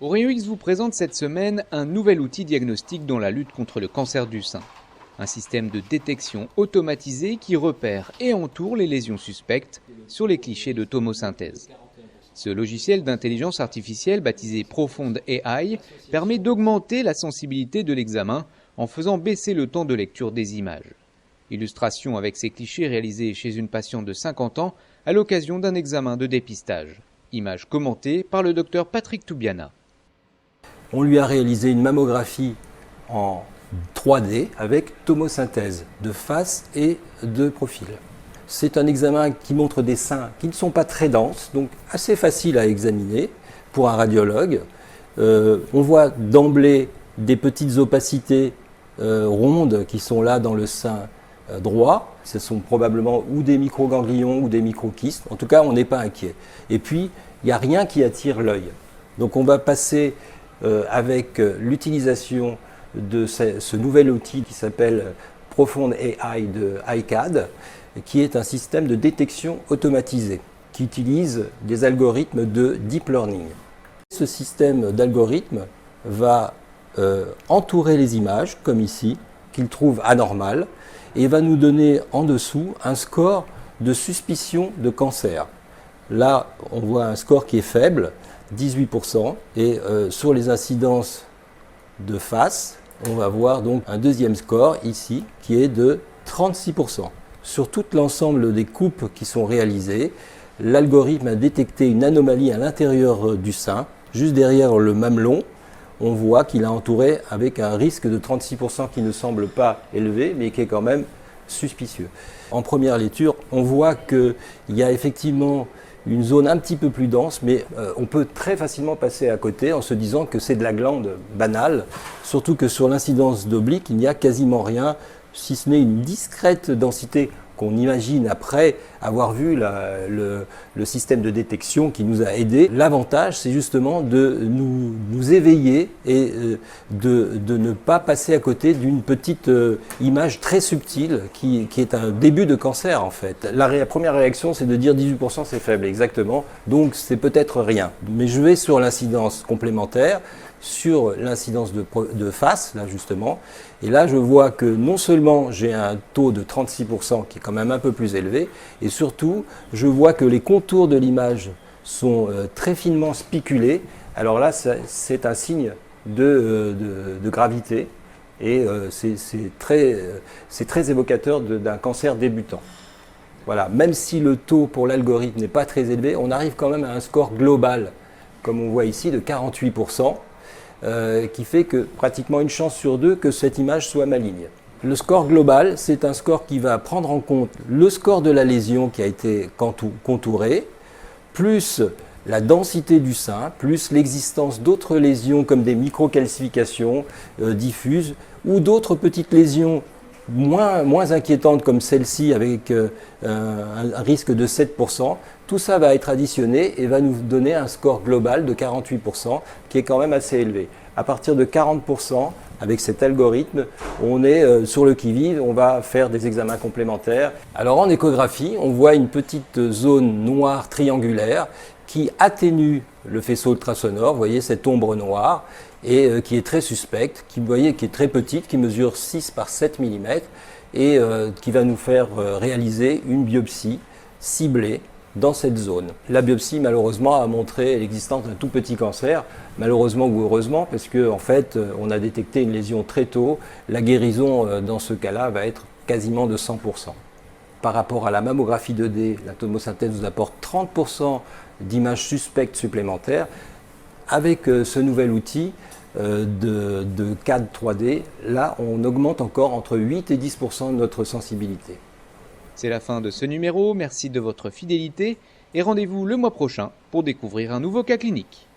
Oreo X vous présente cette semaine un nouvel outil diagnostique dans la lutte contre le cancer du sein. Un système de détection automatisé qui repère et entoure les lésions suspectes sur les clichés de tomosynthèse. Ce logiciel d'intelligence artificielle baptisé Profonde AI permet d'augmenter la sensibilité de l'examen en faisant baisser le temps de lecture des images. Illustration avec ces clichés réalisés chez une patiente de 50 ans à l'occasion d'un examen de dépistage. Image commentée par le docteur Patrick Toubiana. On lui a réalisé une mammographie en 3D avec tomosynthèse de face et de profil. C'est un examen qui montre des seins qui ne sont pas très denses, donc assez facile à examiner pour un radiologue. On voit d'emblée des petites opacités rondes qui sont là dans le sein droit. Ce sont probablement ou des microganglions ou des microkystes. En tout cas, on n'est pas inquiet. Et puis, il n'y a rien qui attire l'œil. Donc on va passer avec l'utilisation de ce nouvel outil qui s'appelle Profonde AI de iCAD, qui est un système de détection automatisé qui utilise des algorithmes de deep learning. Ce système d'algorithmes va entourer les images, comme ici, qu'il trouve anormales, et va nous donner en dessous un score de suspicion de cancer. Là, on voit un score qui est faible, 18%, et sur les incidences de face, on va voir donc un deuxième score ici qui est de 36%. Sur tout l'ensemble des coupes qui sont réalisées, l'algorithme a détecté une anomalie à l'intérieur du sein, juste derrière le mamelon. On voit qu'il a entouré avec un risque de 36% qui ne semble pas élevé, mais qui est quand même suspicieux. En première lecture, on voit qu'il y a effectivement une zone un petit peu plus dense, mais on peut très facilement passer à côté en se disant que c'est de la glande banale, surtout que sur l'incidence d'oblique, il n'y a quasiment rien, si ce n'est une discrète densité qu'on imagine après avoir vu le système de détection qui nous a aidés. L'avantage, c'est justement de nous éveiller et de ne pas passer à côté d'une petite image très subtile qui est un début de cancer en fait. La première réaction, c'est de dire 18% c'est faible, exactement, donc c'est peut-être rien. Mais je vais sur l'incidence complémentaire, sur l'incidence de face, là justement, et là je vois que non seulement j'ai un taux de 36% qui est quand même un peu plus élevé, et surtout je vois que les contours de l'image sont très finement spiculés. Alors là c'est un signe de gravité, et c'est très évocateur d'un cancer débutant. Voilà, même si le taux pour l'algorithme n'est pas très élevé, on arrive quand même à un score global, comme on voit ici, de 48%. Qui fait que pratiquement une chance sur deux que cette image soit maligne. Le score global, c'est un score qui va prendre en compte le score de la lésion qui a été contourée, plus la densité du sein, plus l'existence d'autres lésions comme des microcalcifications diffuses ou d'autres petites lésions moins inquiétantes comme celle-ci avec un risque de 7%. Tout ça va être additionné et va nous donner un score global de 48% qui est quand même assez élevé. À partir de 40%, avec cet algorithme, on est sur le qui-vive, on va faire des examens complémentaires. Alors en échographie, on voit une petite zone noire triangulaire qui atténue le faisceau ultrasonore, vous voyez cette ombre noire, et qui est très suspecte, qui est très petite, qui mesure 6 par 7 mm, et qui va nous faire réaliser une biopsie ciblée dans cette zone. La biopsie, malheureusement, a montré l'existence d'un tout petit cancer, malheureusement ou heureusement, parce qu'en fait, on a détecté une lésion très tôt. La guérison, dans ce cas-là, va être quasiment de 100%. Par rapport à la mammographie 2D, la tomosynthèse nous apporte 30% d'images suspectes supplémentaires. Avec ce nouvel outil de CAD 3D, là, on augmente encore entre 8 et 10% de notre sensibilité. C'est la fin de ce numéro, merci de votre fidélité et rendez-vous le mois prochain pour découvrir un nouveau cas clinique.